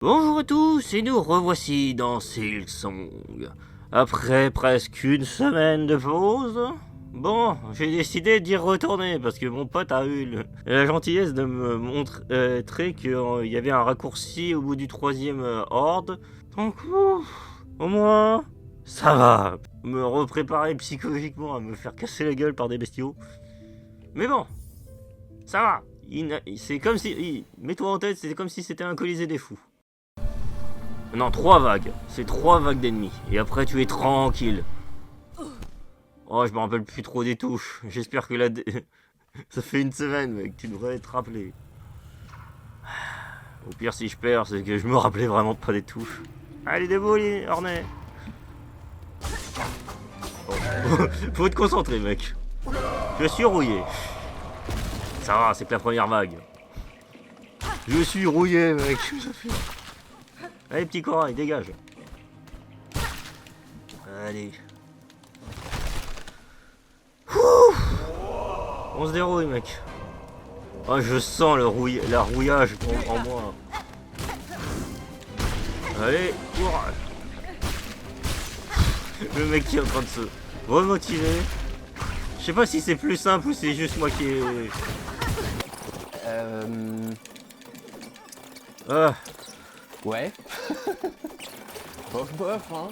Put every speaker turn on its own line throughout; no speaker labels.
Bonjour à tous, et nous revoici dans Silksong. Après presque une semaine de pause, bon, j'ai décidé d'y retourner parce que mon pote a eu la gentillesse de me montrer qu'il y avait un raccourci au bout du troisième horde. Donc, au moins, ça va. Me repréparer psychologiquement à me faire casser la gueule par des bestiaux. Mais bon, ça va. C'est comme si... Mets-toi en tête, c'est comme si c'était un colisée des fous. Non, 3 vagues. C'est 3 vagues d'ennemis. Et après, tu es tranquille. Oh, je me rappelle plus trop des touches. J'espère que là... Ça fait une semaine, mec. Tu devrais être rappelé. Au pire, si je perds, c'est que je me rappelais vraiment pas des touches. Allez, debout, Ornais. Oh. Faut te concentrer, mec. Je suis rouillé. Ça va, c'est que la première vague. Je suis rouillé, mec. Allez, petit corail, dégage. Allez. Ouh, on se dérouille, mec. Oh, je sens la rouillage en moi. Allez, courage. Le mec qui est en train de se remotiver. Je sais pas si c'est plus simple ou c'est juste moi qui est... Ah.
Ouais. Bof bof, hein.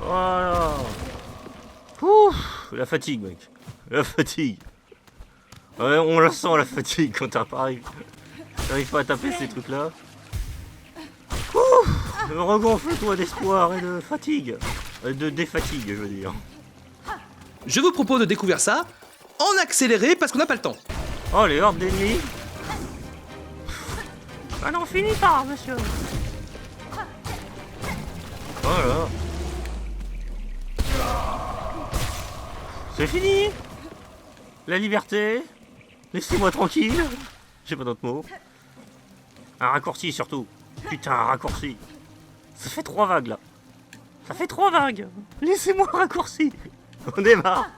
Voilà. Ouf, la fatigue, mec. La fatigue. Ouais, on la sent, la fatigue, quand t'arrives pas à taper ces trucs-là. Ouf, regonfle-toi d'espoir et de fatigue. De défatigue, je veux dire.
Je vous propose de découvrir ça en accéléré parce qu'on n'a pas le temps.
Oh, les hordes d'ennemis. Ah non, finis pas, monsieur. Voilà. C'est fini. La liberté. Laissez-moi tranquille. J'ai pas d'autre mot. Un raccourci surtout. Putain, un raccourci. Ça fait 3 vagues là. Ça fait 3 vagues. Laissez-moi un raccourci. On démarre.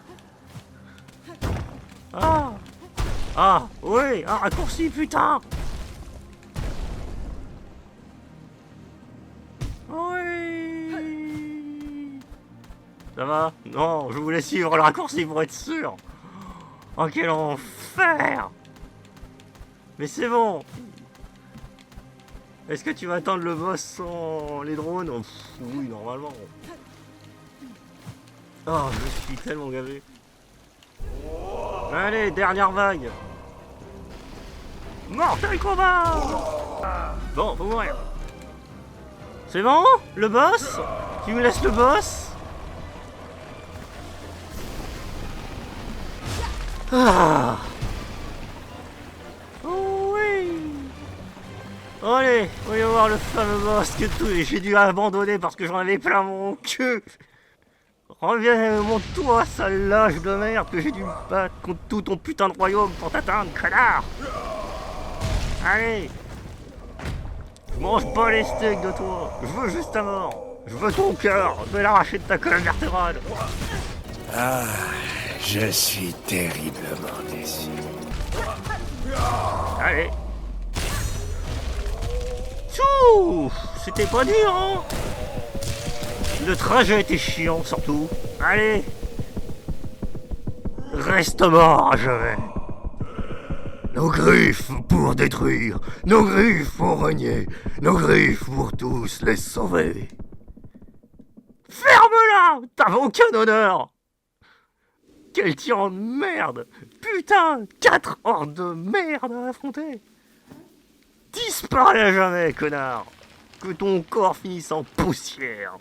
Ah. Ah, ouais, un raccourci, putain. Oui. Ça va? Non, je voulais suivre le raccourci pour être sûr. Oh, quel enfer. Mais c'est bon. Est-ce que tu vas attendre le boss sans les drones? Oh, oui, normalement. Oh, je suis tellement gavé. Allez, dernière vague. Mortal Kombat. Bon, faut mourir. C'est bon? Le boss? Tu me laisses le boss? Ah. Oh oui. Allez, voyons voir le fameux boss que j'ai dû abandonner parce que j'en avais plein mon cul. Reviens, monte-toi, sale lâche de merde, que j'ai dû me battre contre tout ton putain de royaume pour t'atteindre, connard. Allez. Je mange pas les steaks de toi. Je veux juste ta mort. Je veux ton cœur. Je vais l'arracher de ta colonne vertébrale.
Ah, je suis terriblement déçu.
Allez. Tchou. C'était pas dur, hein. Le trajet était chiant, surtout. Allez. Reste mort à jamais. Nos griffes pour détruire, nos griffes pour régner, nos griffes pour tous les sauver. Ferme-la! T'avais aucun honneur! Quel tyran de merde! Putain! 4 hordes de merde à affronter! Disparais à jamais, connard! Que ton corps finisse en poussière!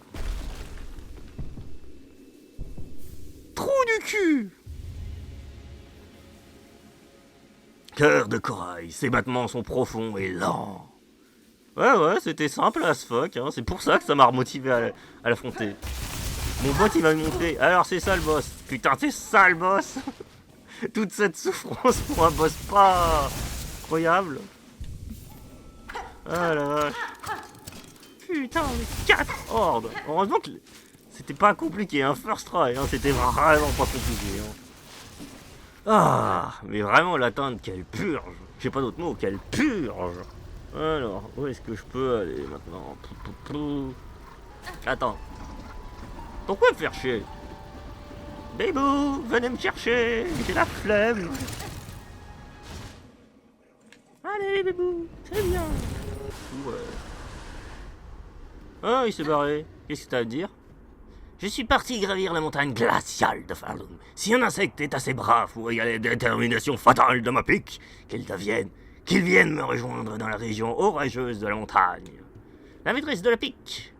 Trou du cul! Cœur de corail, ses battements sont profonds et lents. Ouais, c'était simple as fuck, hein. C'est pour ça que ça m'a remotivé à l'affronter. Mon pote il m'a montré, alors c'est ça le boss. Putain, c'est ça le boss. Toute cette souffrance pour un boss pas incroyable. Ah la vache. Putain, 4 hordes. Heureusement que c'était pas compliqué, hein. First try, hein. C'était vraiment pas compliqué, hein. Ah, mais vraiment l'atteinte, quelle purge. J'ai pas d'autre mot, quelle purge. Alors, où est-ce que je peux aller maintenant? Attends. Pourquoi me faire chier? Bébou, venez me chercher, j'ai la flemme. Allez, bébou, c'est bien. Ouais. Ah, il s'est barré. Qu'est-ce que t'as à dire? Je suis parti gravir la montagne glaciale de Falun. Si un insecte est assez brave pour y aller la détermination fatale de ma pique, qu'il vienne me rejoindre dans la région orageuse de la montagne. La maîtresse de la pique.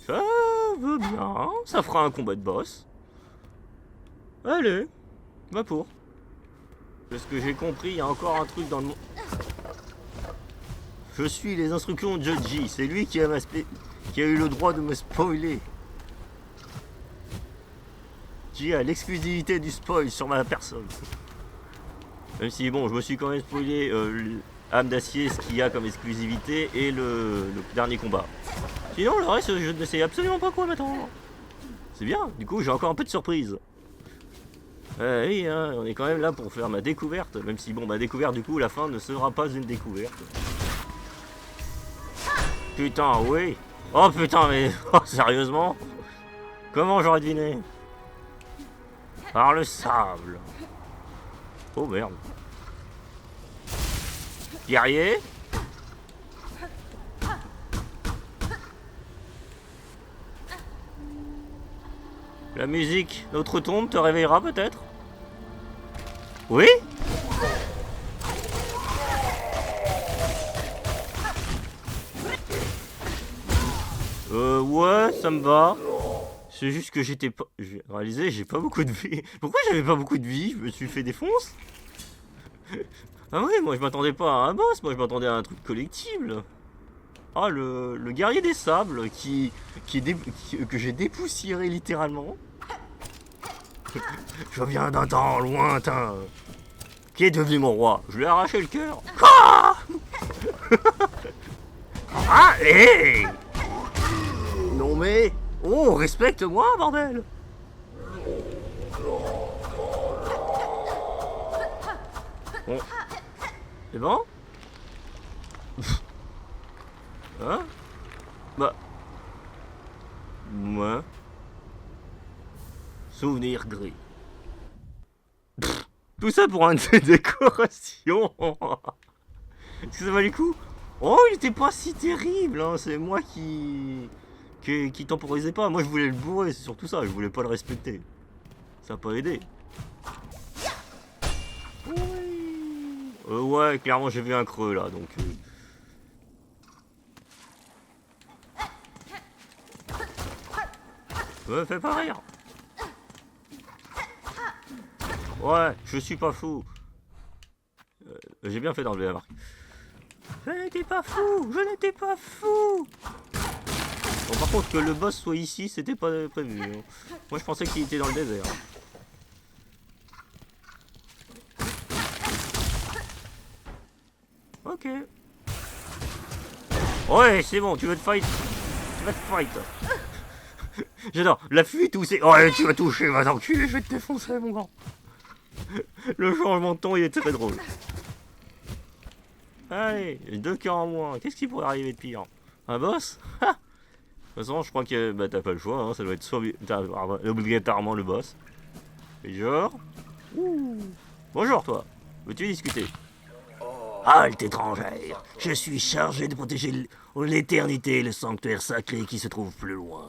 Ça veut bien, ça fera un combat de boss. Allez, va pour. De ce que j'ai compris, il y a encore un truc dans le monde. Je suis les instructions de Joji, c'est lui qui a eu le droit de me spoiler. Qui a l'exclusivité du spoil sur ma personne. Même si bon, je me suis quand même spoilé Âme d'Acier, ce qu'il y a comme exclusivité, et le dernier combat. Sinon, le reste, je ne sais absolument pas quoi m'attendre. C'est bien, du coup, j'ai encore un peu de surprise. Oui, hein, on est quand même là pour faire ma découverte, même si bon, ma découverte, du coup, la fin ne sera pas une découverte. Putain, oui. Oh putain, mais oh, sérieusement? Comment j'aurais deviné? Par le sable. Oh merde. Guerrier? La musique, notre tombe te réveillera peut-être? Oui? Ouais, ça me va. C'est juste que j'étais pas... J'ai réalisé, j'ai pas beaucoup de vie. Pourquoi j'avais pas beaucoup de vie? Je me suis fait défonce? Ah oui, moi je m'attendais pas à un boss, moi je m'attendais à un truc collectible. Ah, le guerrier des sables que j'ai dépoussiéré littéralement. Je viens d'un temps lointain. Qui est devenu mon roi? Je lui ai arraché le cœur. Ah Allez! Non mais... Oh, respecte-moi, bordel! Bon. C'est bon? Hein? Bah... Ouais. Souvenir gris. Tout ça pour un de décoration. Est-ce que ça valait le coup? Oh, il était pas si terrible, hein. C'est moi qui temporisait pas. Moi, je voulais le bourrer, c'est surtout ça. Je voulais pas le respecter. Ça a pas aidé. Oui. Ouais, clairement, j'ai vu un creux là, donc. Fais pas rire. Ouais, je suis pas fou. J'ai bien fait d'enlever la marque. Je n'étais pas fou, je n'étais pas fou. Bon, par contre, que le boss soit ici, c'était pas prévu. Hein. Moi, je pensais qu'il était dans le désert. Ok. Ouais, c'est bon, tu veux te fight? Tu vas te fight. J'adore, la fuite où c'est... Ouais, tu vas toucher, va t'enculer, je vais te défoncer, mon grand. Le changement de ton, il est très drôle. Allez, 2 cœurs en moins. Qu'est-ce qui pourrait arriver de pire? Un boss? Ha! De toute façon, je crois que bah, t'as pas le choix. Hein. Ça doit être soit obligatoirement le boss. Et genre... Ouh. Bonjour, toi. Veux-tu discuter? Halte étrangère. Je suis chargé de protéger l'éternité et le sanctuaire sacré qui se trouve plus loin.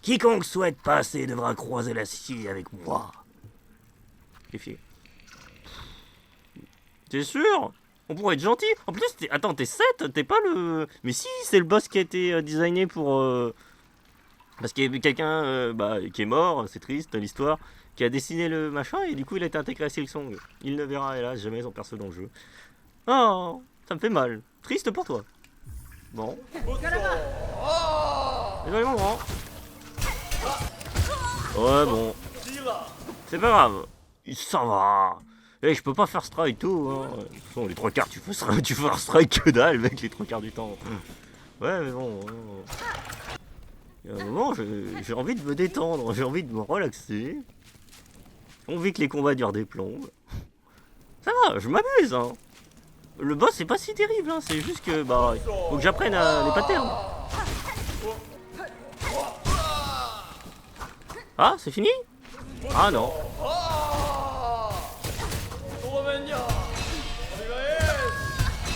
Quiconque souhaite passer devra croiser la scie avec moi. Méfiez. T'es sûr? On pourrait être gentil. En plus, attends, t'es 7? T'es pas le... Mais si, c'est le boss qui a été designé pour... Parce qu'il y avait quelqu'un qui est mort, c'est triste l'histoire, qui a dessiné le machin et du coup il a été intégré à Silksong. Il ne verra hélas jamais son perso dans le jeu. Oh, ça me fait mal. Triste pour toi. Bon. Désolé mon grand. Ouais bon. C'est pas grave. Ça va. Eh, je peux pas faire strike tout. Hein. De toute façon, les 3 quarts, tu fais strike que dalle, mec, les 3 quarts du temps. Ouais, mais bon. Il y a un moment, j'ai envie de me détendre, j'ai envie de me relaxer. On vit que les combats durent des plombes. Ça va, je m'amuse, hein. Le boss, c'est pas si terrible, hein. C'est juste que, bah, faut que j'apprenne les patterns. Ah, c'est fini? Ah non.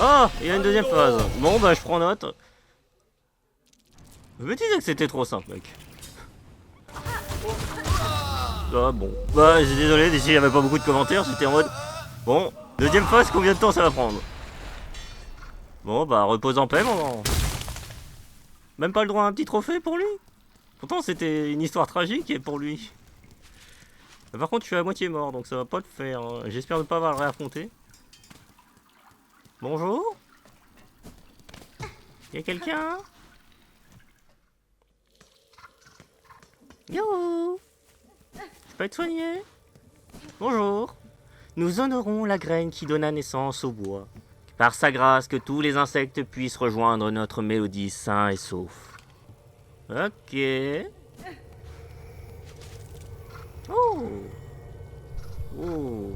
Ah, il y a une deuxième phase. Bon, bah, je prends note. Je me disais que c'était trop simple, mec. Ah bon. Bah, désolé, ici, il n'y avait pas beaucoup de commentaires. J'étais en mode... Bon, deuxième phase, combien de temps ça va prendre? Bon, bah, repose en paix, mon... Même pas le droit à un petit trophée pour lui? Pourtant, c'était une histoire tragique pour lui. Par contre, je suis à moitié mort, donc ça va pas le faire. Hein. J'espère ne pas avoir à le réaffronter. Bonjour? Y'a quelqu'un? Yo! Je peux être soigné? Bonjour. Nous honorons la graine qui donna naissance au bois. Par sa grâce, que tous les insectes puissent rejoindre notre mélodie sains et saufs. Ok. Oh. Oh.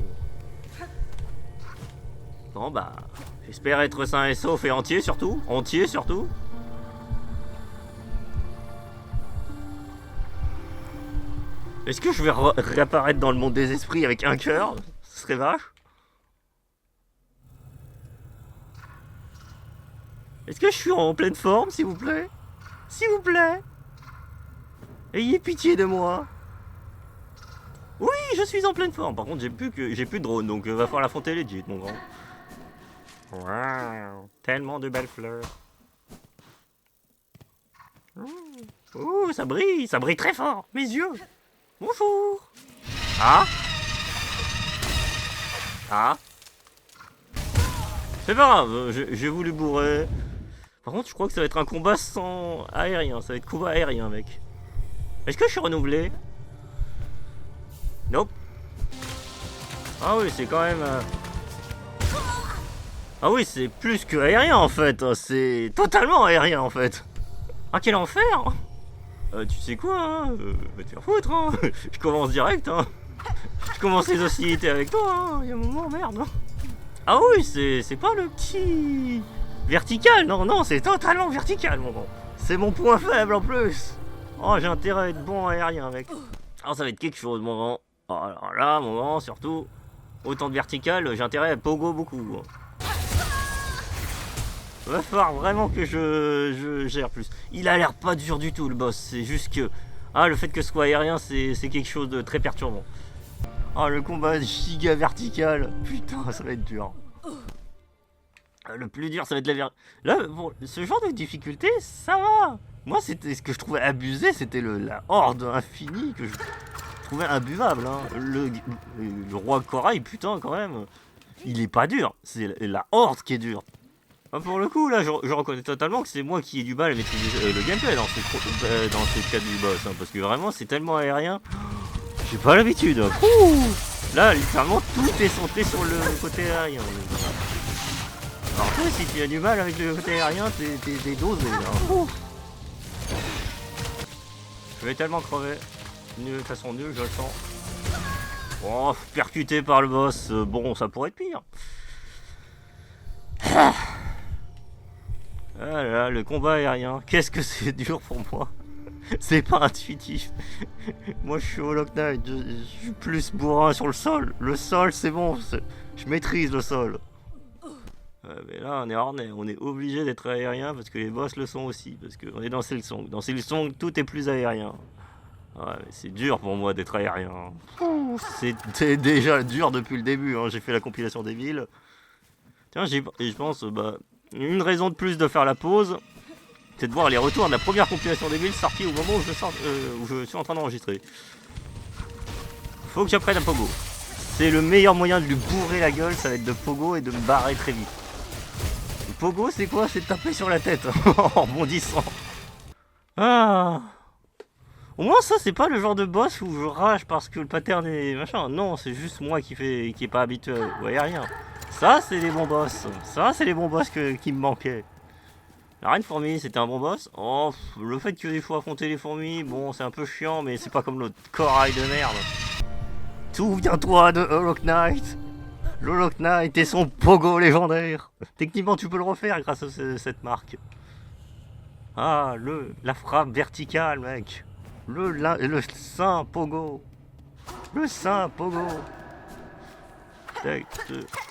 Bon bah, j'espère être sain et sauf et entier surtout. Entier surtout. Est-ce que je vais réapparaître dans le monde des esprits avec un cœur? Ce serait vache. Est-ce que je suis en pleine forme, s'il vous plaît? S'il vous plaît. Ayez pitié de moi. Oui, je suis en pleine forme. Par contre, j'ai plus de drone, donc va falloir l'affronter legit, mon grand. Wow, tellement de belles fleurs. Ouh, ça brille très fort. Mes yeux. Bonjour. Ah. Ah. C'est pas grave, j'ai voulu bourrer. Par contre, je crois que ça va être un combat sans aérien. Ça va être combat aérien, mec. Est-ce que je suis renouvelé? Nope. Ah oui, c'est quand même... Ah oui, c'est plus que aérien, en fait. C'est totalement aérien, en fait. Ah, quel enfer! Tu sais quoi, hein, va te faire foutre, hein. Je commence direct, hein. Je commence les hostilités avec toi, hein. Il y a un moment, merde. Hein. Ah oui, c'est pas le petit... Vertical, non, c'est totalement vertical, mon gars. C'est mon point faible, en plus. Oh, j'ai intérêt à être bon en aérien, mec. Alors, ça va être quelque chose, mon grand. Oh, alors là, mon grand, surtout, autant de vertical, j'ai intérêt à pogo beaucoup. Va falloir vraiment que je gère plus. Il a l'air pas dur du tout, le boss. C'est juste que... Ah, le fait que ce soit aérien, c'est quelque chose de très perturbant. Ah, le combat giga vertical. Putain, ça va être dur. Le plus dur, ça va être Là, bon, ce genre de difficulté, ça va. Moi, c'était ce que je trouvais abusé, c'était la horde infinie que je trouvais imbuvable. Hein. Le roi corail, putain, quand même. Il est pas dur. C'est la horde qui est dure. Pour le coup, là, je reconnais totalement que c'est moi qui ai du mal à maîtriser le gameplay dans ce cas du boss. Hein, parce que vraiment, c'est tellement aérien. J'ai pas l'habitude. Là, littéralement, tout est centré sur le côté aérien. Alors toi, si tu as du mal avec le côté aérien, t'es dosé. Hein. Je vais tellement crever. De façon nulle, je le sens. Oh, percuté par le boss. Bon, ça pourrait être pire. Ah là là, le combat aérien, qu'est-ce que c'est dur pour moi. C'est pas intuitif. Moi je suis Hollow Knight, je suis plus bourrin sur le sol. Le sol c'est bon, je maîtrise le sol. Mais là on est orné, on est obligé d'être aérien parce que les boss le sont aussi. Parce qu'on est dans Silksong. Dans Silksong tout est plus aérien. Ouais, mais c'est dur pour moi d'être aérien. C'était déjà dur depuis le début, hein. J'ai fait la compilation des villes. Tiens, je pense, une raison de plus de faire la pause, c'est de voir les retours de la première compilation des villes sortie au moment où je suis en train d'enregistrer. Faut que j'apprenne à pogo. C'est le meilleur moyen de lui bourrer la gueule, ça va être de pogo et de me barrer très vite. Le pogo, c'est quoi? C'est de taper sur la tête en rebondissant. Ah. Au moins ça, c'est pas le genre de boss où je rage parce que le pattern est machin. Non, c'est juste moi qui est pas habitué au aérien. Ça, c'est les bons boss. Ça, c'est les bons boss qui me manquaient. La reine fourmi, c'était un bon boss. Oh, le fait qu'il faut affronter les fourmis, bon, c'est un peu chiant, mais c'est pas comme l'autre corail de merde. Souviens-toi de Hollow Knight. Hollow Knight et son pogo légendaire. Techniquement, tu peux le refaire grâce à cette marque. Ah, la frappe verticale, mec. Le saint pogo. Le saint pogo. 2,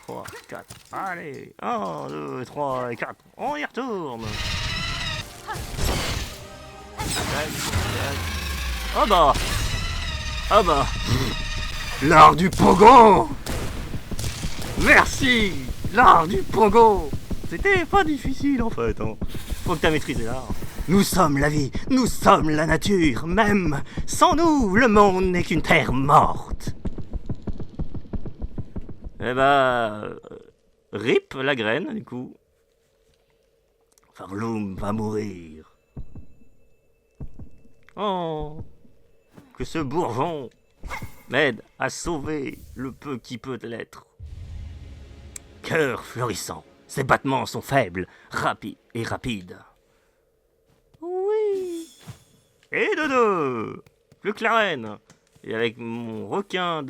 3, 4. Allez, 1, 2, 3 et 4. On y retourne. Ah bah. Ah bah. L'art du pogo. Merci. L'art du pogo. C'était pas difficile en fait. Hein. Faut que t'as maîtrisé l'art. Nous sommes la vie, nous sommes la nature. Même sans nous, le monde n'est qu'une terre morte. Eh bah... rip la graine, du coup. Farloum va mourir. Oh, que ce bourgeon m'aide à sauver le peu qui peut l'être. Cœur fleurissant, ses battements sont faibles, rapides. Oui. Et de deux, le clarène. Et avec mon requin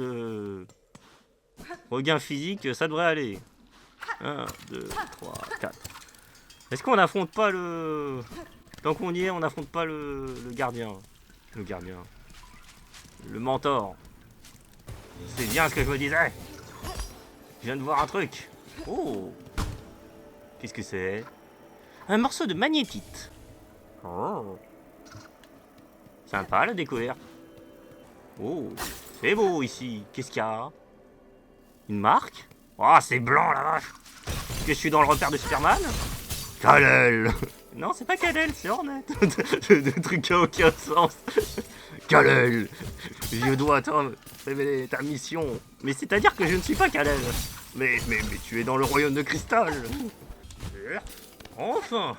physique, ça devrait aller. 1, 2, 3, 4. Est-ce qu'on n'affronte pas le... Tant qu'on y est, on n'affronte pas le gardien. Le gardien. Le mentor. C'est bien ce que je me disais. Je viens de voir un truc. Oh. Qu'est-ce que c'est? Un morceau de magnétite. Oh. Sympa la découverte. Oh. C'est beau ici. Qu'est-ce qu'il y a? Une marque? Oh, c'est blanc la vache. Est-ce que je suis dans le repère de Superman? Kal-El. Non, c'est pas Kal-El, c'est Hornet. Le truc qui a aucun sens. Kal-El, je dois te révéler ta mission. Mais c'est-à-dire que je ne suis pas Kal-El. Mais tu es dans le royaume de cristal. Enfin.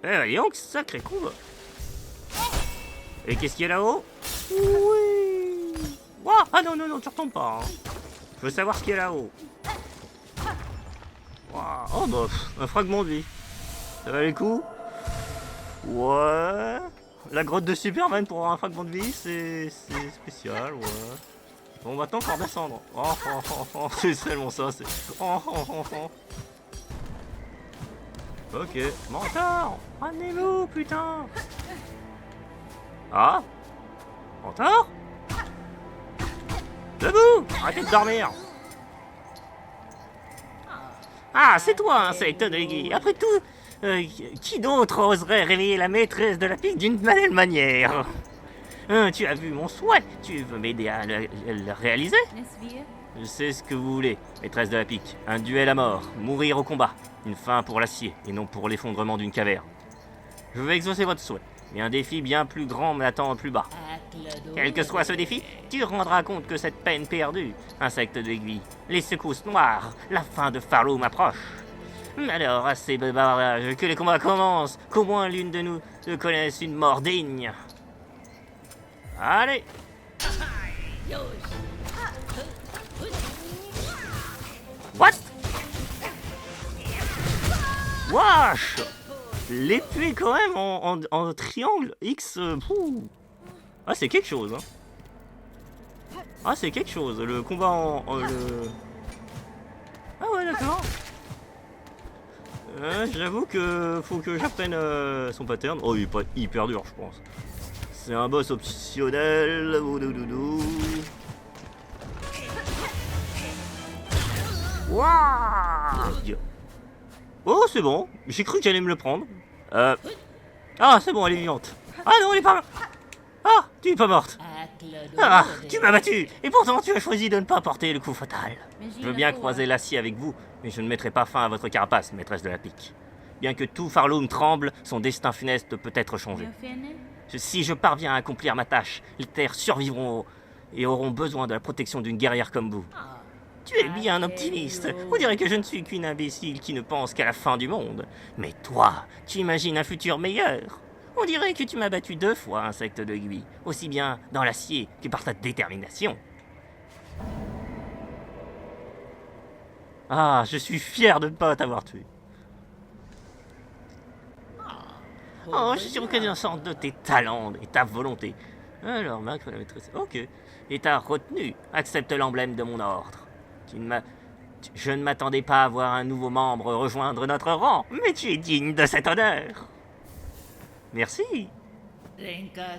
Eh, voyons que sacré combat. Et qu'est-ce qu'il y a là-haut? Oui. Ouah, ah non, tu retombes pas. Hein. Je veux savoir ce qu'il y a là-haut. Ouah, oh bah, un fragment de vie. Ça valait le coup? Ouais. La grotte de Superman pour avoir un fragment de vie, c'est spécial, ouais. Bon, maintenant, faut redescendre. Oh, c'est seulement ça, c'est... Oh. Ok. Mentor, ramenez-vous, putain. Ah? Mentor? Debout! Arrêtez de dormir! Ah, c'est toi, insecte de l'aiguille. Après tout, qui d'autre oserait réveiller la maîtresse de la pique d'une belle manière? Tu as vu mon souhait. Tu veux m'aider à le réaliser? Je sais ce que vous voulez, maîtresse de la pique. Un duel à mort, mourir au combat. Une fin pour l'acier et non pour l'effondrement d'une caverne. Je veux exaucer votre souhait. Mais un défi bien plus grand m'attend plus bas. Quel que soit ce défi, tu rendras compte que cette peine perdue, insecte d'aiguille, les secousses noires, la fin de Farloum m'approche. Alors, assez de bavardage, que les combats commencent, qu'au moins l'une de nous connaisse une mort digne. Allez! What? Wesh! L'épée quand même en triangle X. Ah, c'est quelque chose, hein. Ah, c'est quelque chose. Le combat le... Ah ouais, d'accord. J'avoue que faut que j'apprenne son pattern. Oh, il est pas hyper dur, je pense. C'est un boss optionnel. Waouh! Oh, c'est bon. J'ai cru que j'allais me le prendre. Ah, c'est bon, elle est vivante. Ah non, elle est pas... Ah, tu es pas morte. Ah, tu m'as battu. Et pourtant, tu as choisi de ne pas porter le coup fatal. Je veux bien croiser l'acier avec vous, mais je ne mettrai pas fin à votre carapace, maîtresse de la pique. Bien que tout Farloum tremble, son destin funeste peut être changé. Si je parviens à accomplir ma tâche, les terres survivront et auront besoin de la protection d'une guerrière comme vous. Tu es bien optimiste. On dirait que je ne suis qu'une imbécile qui ne pense qu'à la fin du monde. Mais toi, tu imagines un futur meilleur. On dirait que tu m'as battu 2 fois, insecte de l'aiguille, aussi bien dans l'acier que par ta détermination. Ah, je suis fier de ne pas t'avoir tué. Oh, je suis reconnaissante de tes talents et ta volonté. Alors, vaincre la maîtresse. Ok. Et t'as retenu. Accepte l'emblème de mon ordre. Je ne m'attendais pas à voir un nouveau membre rejoindre notre rang, mais tu es digne de cet honneur. Merci.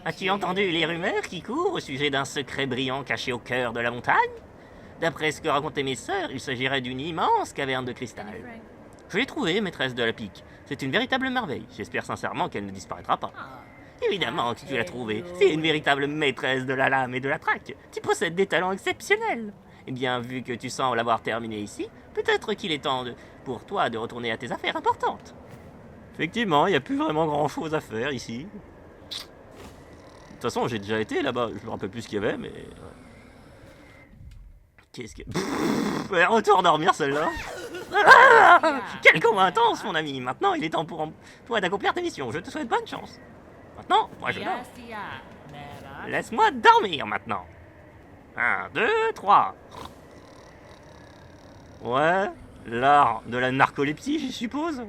As-tu entendu les rumeurs qui courent au sujet d'un secret brillant caché au cœur de la montagne? D'après ce que racontaient mes sœurs, il s'agirait d'une immense caverne de cristal. Je l'ai trouvée, maîtresse de la pique. C'est une véritable merveille. J'espère sincèrement qu'elle ne disparaîtra pas. Évidemment que tu l'as trouvée. C'est une véritable maîtresse de la lame et de la traque. Tu possèdes des talents exceptionnels. Eh bien, vu que tu sembles avoir terminé ici, peut-être qu'il est temps pour toi de retourner à tes affaires importantes. Effectivement, il n'y a plus vraiment grand-chose à faire ici. De toute façon, j'ai déjà été là-bas. Je me rappelle plus ce qu'il y avait, mais... Qu'est-ce que... Retour dormir, celle-là. Quel combat intense, mon ami. Maintenant, il est temps pour toi d'accomplir tes missions. Je te souhaite bonne chance. Maintenant, moi je dors. Laisse-moi dormir maintenant. 1, 2, 3. Ouais, l'art de la narcolepsie, j'y suppose.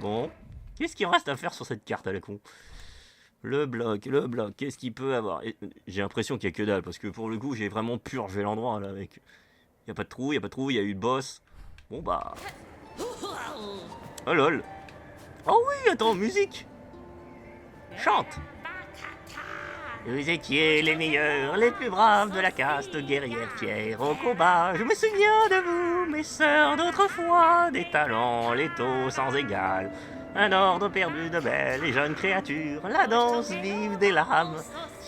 Bon, qu'est-ce qu'il reste à faire sur cette carte à la con? Le bloc, qu'est-ce qu'il peut avoir? J'ai l'impression qu'il y a que dalle, parce que pour le coup, j'ai vraiment purgé l'endroit là avec... Il y a pas de trou, il y a eu le boss. Bon bah... Oh lol. Oh oui, attends, musique. Chante. Vous étiez les meilleurs, les plus braves de la caste guerrière fière au combat. Je me souviens de vous, mes sœurs d'autrefois, des talents létaux sans égal. Un ordre perdu de belles et jeunes créatures, la danse vive des lames.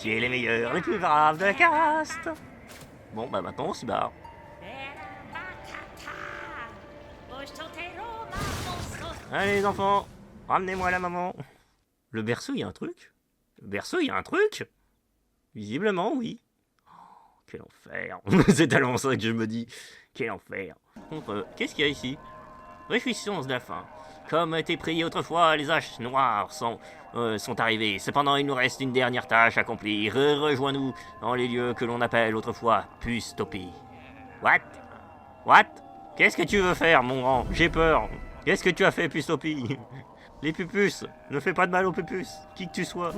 Tu es les meilleurs, les plus braves de la caste. Bon bah maintenant on s'y barre. Allez les enfants, ramenez-moi la maman. Le berceau, il y a un truc? Le berceau, il y a un truc? Visiblement, oui. Oh, quel enfer. C'est tellement ça que je me dis. Quel enfer. Qu'est-ce qu'il y a ici? Réjouissance de la fin. Comme était prié autrefois, les haches noires sont arrivées. Cependant, il nous reste une dernière tâche à accomplir. Rejoins-nous dans les lieux que l'on appelle autrefois Pustopie. What? Qu'est-ce que tu veux faire, mon grand? J'ai peur. Qu'est-ce que tu as fait, Pustopie? Les pupus. Ne fais pas de mal aux pupus, qui que tu sois.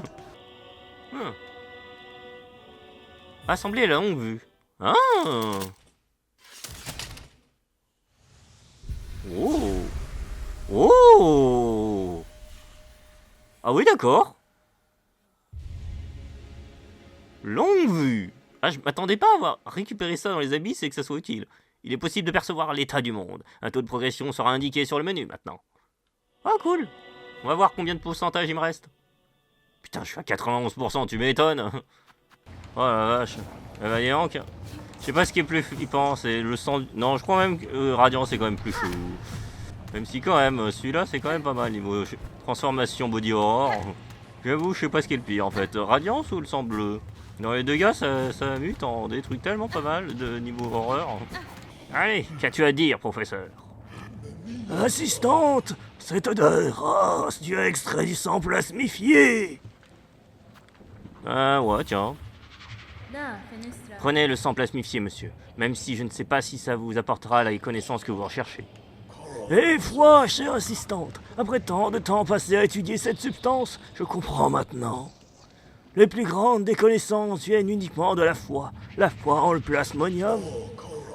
Assembler la longue vue. Ah. Oh. Ah oui, d'accord. Longue vue. Ah, je m'attendais pas à avoir récupéré ça dans les abysses et que ça soit utile. Il est possible de percevoir l'état du monde. Un taux de progression sera indiqué sur le menu maintenant. Ah, cool. On va voir combien de pourcentage il me reste. Putain, je suis à 91%, tu m'étonnes. Oh la vache. Eh ben, dis donc. Je sais pas ce qui est plus flippant, c'est le sang... Non, je crois même que Radiant, c'est quand même plus chaud. Même si quand même, celui-là, c'est quand même pas mal niveau transformation body horror. J'avoue, je sais pas ce qui est le pire en fait. Radiance ou le sang bleu? Dans les deux gars, ça mute en des trucs tellement pas mal de niveau horreur. Allez, qu'as-tu à dire, professeur?
Assistante, cette odeur, oh, c'est du extrait du sang plasmifié.
Ah ouais, tiens. Prenez le sang plasmifié, monsieur. Même si je ne sais pas si ça vous apportera la connaissance que vous recherchez.
Et foi, chère assistante, après tant de temps passé à étudier cette substance, je comprends maintenant. Les plus grandes des connaissances viennent uniquement de la foi en le plasmonium.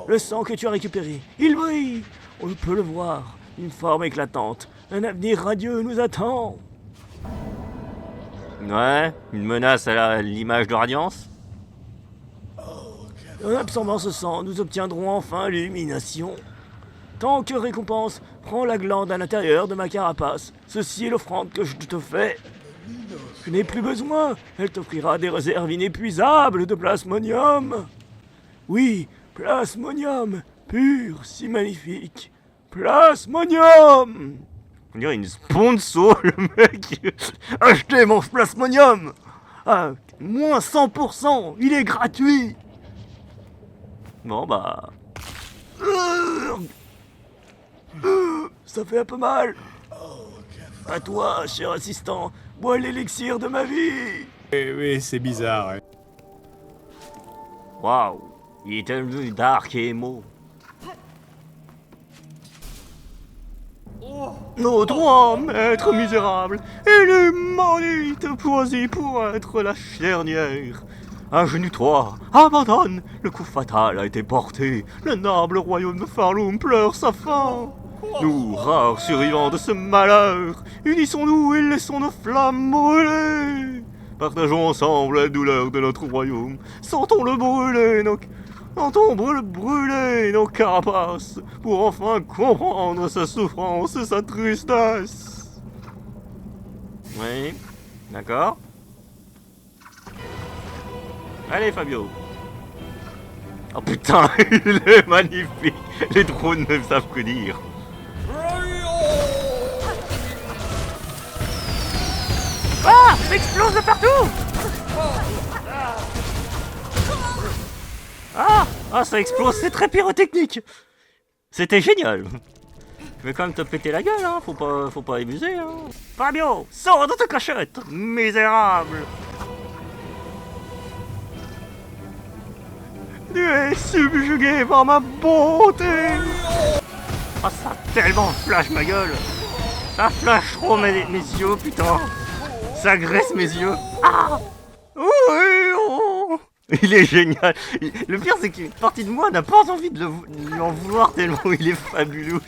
Le sang que tu as récupéré, il brille, on peut le voir, une forme éclatante, un avenir radieux nous attend.
Ouais, une menace à l'image de Radiance.
En absorbant ce sang, nous obtiendrons enfin l'illumination. Tant que récompense, prends la glande à l'intérieur de ma carapace. Ceci est l'offrande que je te fais. Je n'ai plus besoin, elle t'offrira des réserves inépuisables de plasmonium. Oui, plasmonium, pur, si magnifique. Plasmonium!
On dirait une sponsor, le mec.
Achetez mon plasmonium! Ah, moins 100%, il est gratuit!
Bon bah...
Ça fait un peu mal. À toi, cher assistant, bois l'élixir de ma vie.
Oui, c'est bizarre. Ouais.
Waouh, il est devenu dark et émo.
Nos droits, maître misérable, et les maudites poisies pour être la dernière. Agenouille-toi, abandonne, le coup fatal a été porté, le noble royaume de Farloum pleure sa fin. Nous, rares survivants de ce malheur, unissons-nous et laissons nos flammes brûler. Partageons ensemble la douleur de notre royaume, sentons-le brûler, brûler nos carapaces, pour enfin comprendre sa souffrance et sa tristesse. Oui, d'accord. Allez Fabio. Oh putain, il est magnifique. Les drones ne savent que dire. Ah, ça explose de partout. Ah, ça explose, c'est très pyrotechnique. C'était génial. Je vais quand même te péter la gueule, hein. Faut pas abuser, hein. Fabio, sors de ta cachette, misérable. Tu es subjugué par ma bonté. Ah, ça tellement flash ma gueule. Ça flash trop mes yeux, putain. Ça graisse mes yeux. Ah. Oui, oh. Il est génial. Le pire, c'est qu'une partie de moi n'a pas envie de lui en vouloir tellement il est fabuleux.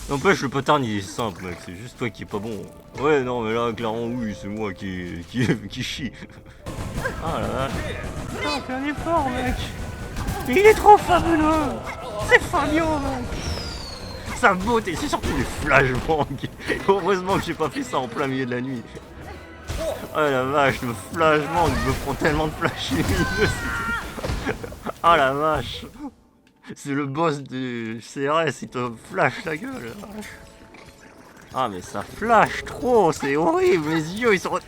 N'empêche, le pattern il est simple, mec. C'est juste toi qui est pas bon. Ouais, non, mais là, clairement, oui, c'est moi qui chie. Ah là là. Putain, fais un effort, mec. Il est trop fabuleux. C'est Fabio, mec. Sa beauté, c'est surtout les flashbangs. Heureusement que j'ai pas fait ça en plein milieu de la nuit. Oh la vache, le flashbang me prend tellement de flash lumineux. Ah la vache. C'est le boss du CRS, il te flash la gueule. Ah mais ça flash trop, c'est horrible, mes yeux ils sont...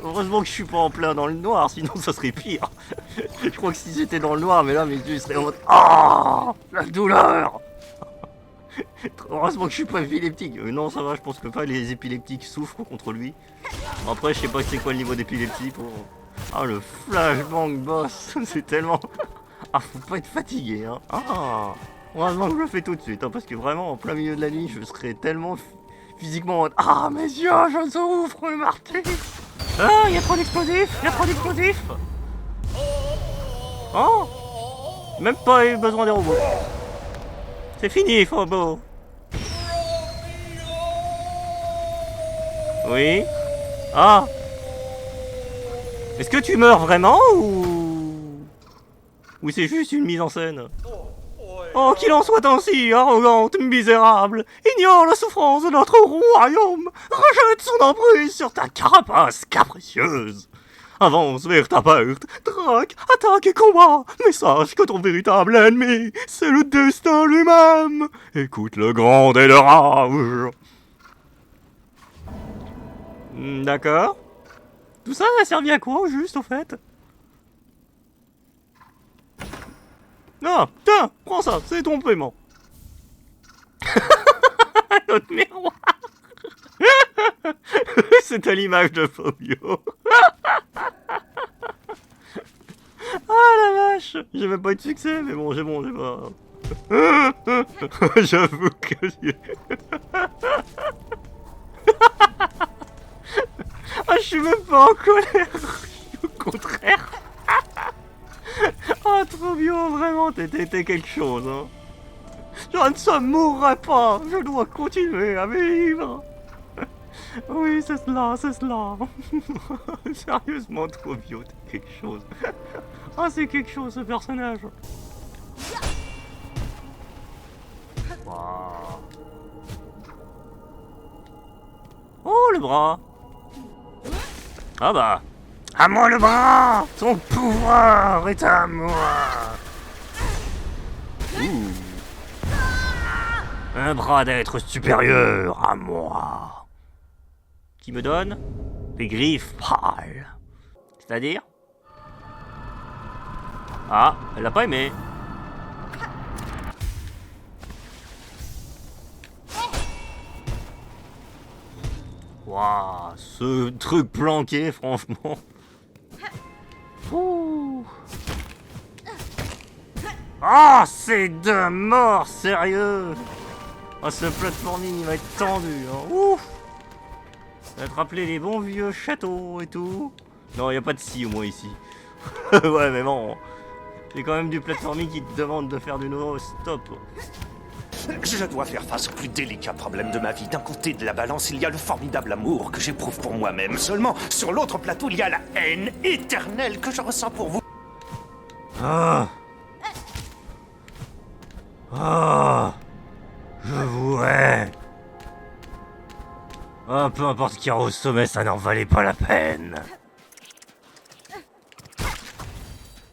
Heureusement que je suis pas en plein dans le noir, sinon ça serait pire. Je crois que si j'étais dans le noir, mais là mes yeux ils seraient en mode... Ah, la douleur. Heureusement que je suis pas épileptique. Non ça va, je pense que pas les épileptiques souffrent contre lui. Après je sais pas c'est quoi le niveau d'épilepsie pour... Ah le flashbang boss, c'est tellement... Ah faut pas être fatigué hein. Ah, heureusement que je le fais tout de suite hein, parce que vraiment en plein milieu de la nuit je serais tellement physiquement en mode... Ah mes yeux je souffre le martyr. Ah y'a trop d'explosifs, Oh, même pas eu besoin des robots. C'est fini, Fabo. Oui. Ah. Est-ce que tu meurs vraiment ou c'est juste une mise en scène? Oh, qu'il en soit ainsi, arrogante, misérable, ignore la souffrance de notre royaume, rejette son emprise sur ta carapace capricieuse. Avance vers ta perte, traque, attaque et combat, mais sache que ton véritable ennemi, c'est le destin lui-même. Écoute le grand et le rage. D'accord. Tout ça a servi à quoi au juste, au fait? Ah, tiens, prends ça, c'est ton paiement. Notre miroir. C'est à l'image de Fabio. Ah la vache. J'ai même pas eu de succès, mais bon, j'ai pas... J'avoue que... Ah, je suis même pas en colère. Au contraire. Ah, trop bien, vraiment, t'étais quelque chose, hein. Je ne mourrai pas. Je dois continuer à vivre. Oui, c'est cela, Sérieusement, trop vieux, t'es quelque chose. Ah, c'est quelque chose, ce personnage. Wow. Oh, le bras. Ah bah. À moi le bras. Ton pouvoir est à moi. Un bras d'être supérieur à moi. Qui me donne des griffes pâles. C'est-à-dire? Ah, elle l'a pas aimé. Waouh, ce truc planqué, franchement. Ouh.
Ah, c'est de mort, sérieux. Ah, ce platforming, il va être tendu, hein. Ouf. Ça va te rappeler les bons vieux châteaux et tout. Non, y a pas de scie au moins ici. Ouais, mais bon. C'est quand même du platforming qui te demande de faire du nouveau stop.
Je dois faire face au plus délicat problème de ma vie. D'un côté de la balance, il y a le formidable amour que j'éprouve pour moi-même. Seulement, sur l'autre plateau, il y a la haine éternelle que je ressens pour vous.
Ah. Ah. Je vous hais. Ah, peu importe qui ira au sommet, ça n'en valait pas la peine.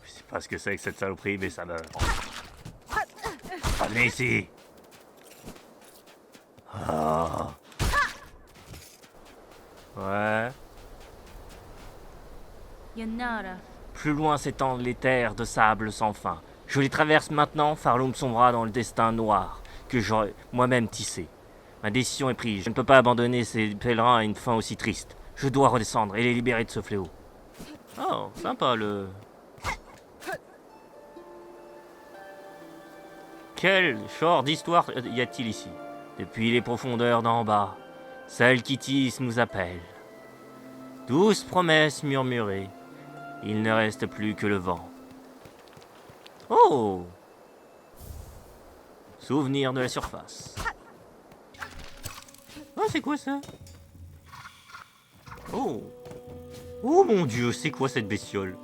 Je sais pas ce que c'est que cette saloperie, mais ça meurt. Venez ici. Ah. Ouais.
Yanara.
Plus loin s'étendent les terres de sable sans fin. Je les traverse maintenant, Farloum sombra dans le destin noir que j'aurais moi-même tissé. Ma décision est prise. Je ne peux pas abandonner ces pèlerins à une fin aussi triste. Je dois redescendre et les libérer de ce fléau. Oh, sympa le... Quel genre d'histoire y a-t-il ici? Depuis les profondeurs d'en bas, celle qui tisse nous appelle. Douces promesses murmurées. Il ne reste plus que le vent. Oh! Souvenir de la surface. Oh, c'est quoi ça? Oh! Oh mon Dieu, c'est quoi cette bestiole?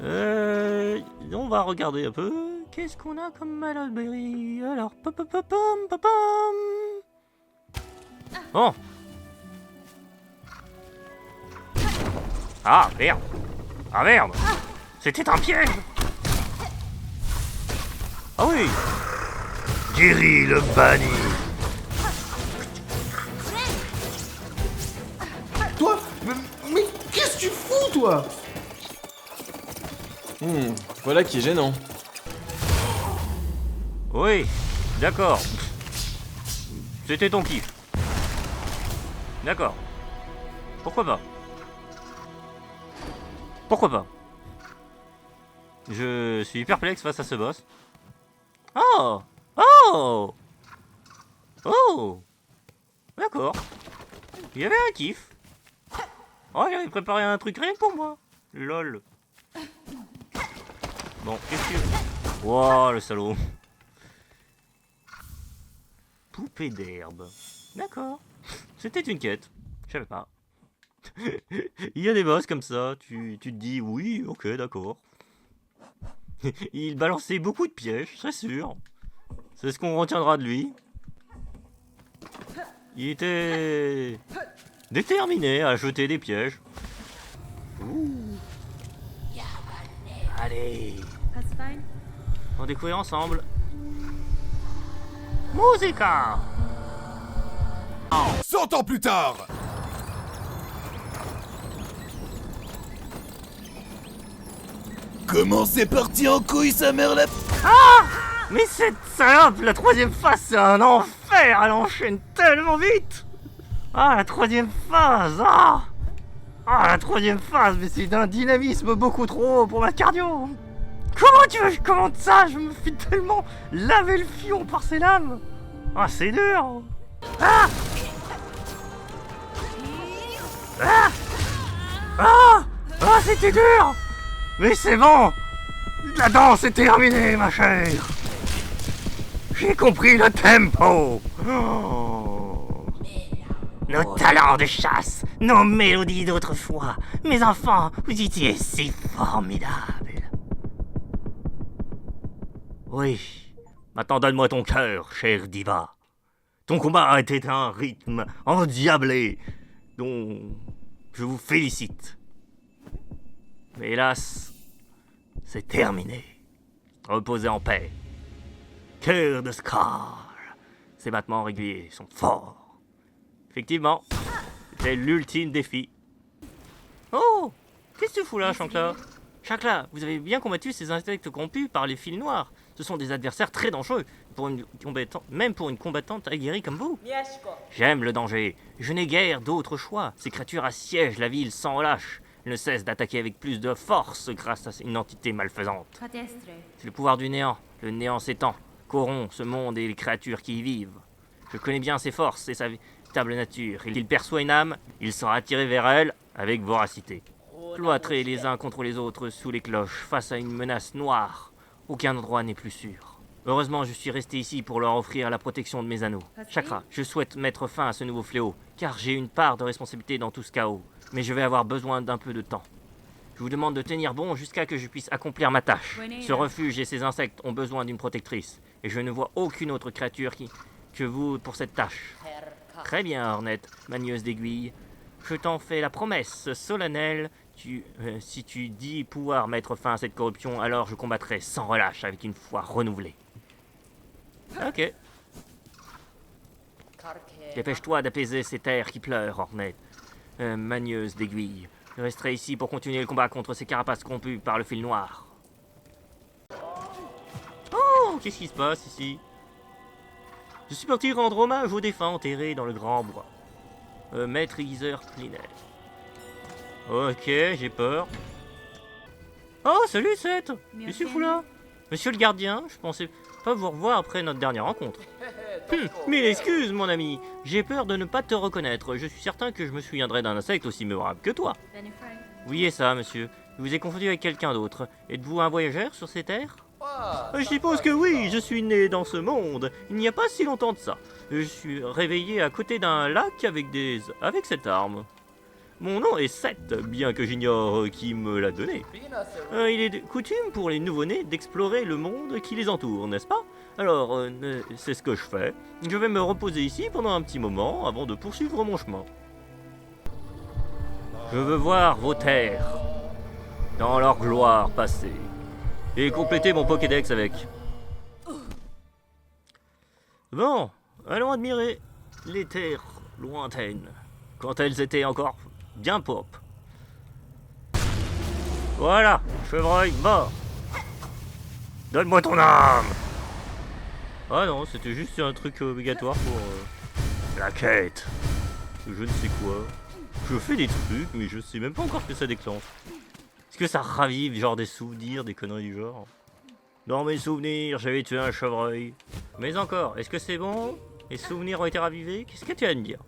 On va regarder un peu. Qu'est-ce qu'on a comme Malberry? Alors, pom. Oh! Ah, merde! Ah, merde! C'était un piège! Ah oui! Jerry le banni!
Toi mais qu'est-ce que tu fous, toi?
Voilà qui est gênant.
Oui, d'accord. C'était ton kiff. D'accord. Pourquoi pas? Pourquoi pas? Je suis perplexe face à ce boss. Oh! Oh! Oh! D'accord. Il y avait un kiff. Oh, il avait préparé un truc rien que pour moi. Lol. Bon, qu'est-ce que... Wow, le salaud. Poupée d'herbe. D'accord. C'était une quête. Je savais pas. Il y a des boss comme ça, tu te dis oui, ok, d'accord. Il balançait beaucoup de pièges, c'est sûr. C'est ce qu'on retiendra de lui. Il était déterminé à jeter des pièges. Ouh. Allez,
Pathfind.
on découvre ensemble. Musica!
100 ans plus tard. Comment c'est parti en couille, sa mère la...
Mais cette salope, la troisième phase, c'est un enfer. Elle enchaîne tellement vite. Ah, la troisième phase. Ah, la troisième phase, mais c'est d'un dynamisme beaucoup trop haut pour ma cardio. Comment tu veux que je commente ça? Je me fais tellement laver le fion par ces lames. Ah, c'est dur. Ah, c'était dur. Mais c'est bon. La danse est terminée, ma chère. J'ai compris le tempo. Oh. Nos talents de chasse, nos mélodies d'autrefois. Mes enfants, vous étiez si formidables. Oui, maintenant donne-moi ton cœur, chère diva. Ton combat était un rythme endiablé dont je vous félicite. Mais hélas, c'est terminé. Reposez en paix. Cœur de Scar. Ses battements réguliers sont forts. Effectivement, c'était l'ultime défi. Oh, qu'est-ce que tu fous là, Chancla? Chancla, vous avez bien combattu ces insectes corrompus par les fils noirs. Ce sont des adversaires très dangereux, même pour une combattante aguerrie comme vous. J'aime le danger. Je n'ai guère d'autre choix. Ces créatures assiègent la ville sans relâche. Il ne cesse d'attaquer avec plus de force grâce à une entité malfaisante.
Catestre.
C'est le pouvoir du néant. Le néant s'étend, corrompt ce monde et les créatures qui y vivent. Je connais bien ses forces et sa véritable nature. Il perçoit une âme, il sera attiré vers elle avec voracité. Cloîtrés les uns contre les autres sous les cloches, face à une menace noire. Aucun endroit n'est plus sûr. Heureusement, je suis resté ici pour leur offrir la protection de mes anneaux. Chakra, je souhaite mettre fin à ce nouveau fléau, car j'ai une part de responsabilité dans tout ce chaos. Mais je vais avoir besoin d'un peu de temps. Je vous demande de tenir bon jusqu'à que je puisse accomplir ma tâche. Ce refuge et ces insectes ont besoin d'une protectrice, et je ne vois aucune autre créature que vous pour cette tâche. Très bien, Hornet, manieuse d'aiguilles. Je t'en fais la promesse solennelle. Si tu dis pouvoir mettre fin à cette corruption, alors je combattrai sans relâche avec une foi renouvelée. Ok. Dépêche-toi d'apaiser ces terres qui pleurent, Hornet. Manieuse d'aiguilles. Je resterai ici pour continuer le combat contre ces carapaces corrompues par le fil noir. Oh, qu'est-ce qui se passe ici? Je suis parti rendre hommage aux défunts enterrés dans le grand bois. Maître aiguiseur Plinet. Ok, j'ai peur. Oh, salut Seth! Qu'est-ce que tu fous là? Monsieur le gardien, je pensais pas vous revoir après notre dernière rencontre. Mille excuses, mon ami. J'ai peur de ne pas te reconnaître. Je suis certain que je me souviendrai d'un insecte aussi mémorable que toi. Oui, et ça, monsieur. Je vous ai confondu avec quelqu'un d'autre. Êtes-vous un voyageur sur ces terres? Je suppose que oui, je suis né dans ce monde. Il n'y a pas si longtemps de ça. Je suis réveillé à côté d'un lac avec cette arme. Mon nom est Seth, bien que j'ignore qui me l'a donné. Il est de coutume pour les nouveau-nés d'explorer le monde qui les entoure, n'est-ce pas? Alors, c'est ce que je fais. Je vais me reposer ici pendant un petit moment avant de poursuivre mon chemin. Je veux voir vos terres dans leur gloire passée et compléter mon Pokédex avec. Bon, allons admirer les terres lointaines, quand elles étaient encore bien pop. Voilà, chevreuil mort. Donne-moi ton âme. Ah non, c'était juste un truc obligatoire pour la quête. Je ne sais quoi. Je fais des trucs, mais je sais même pas encore ce que ça déclenche. Est-ce que ça ravive genre des souvenirs, des conneries du genre? Dans mes souvenirs, j'avais tué un chevreuil. Mais encore, est-ce que c'est bon? Les souvenirs ont été ravivés? Qu'est-ce que tu as à me dire?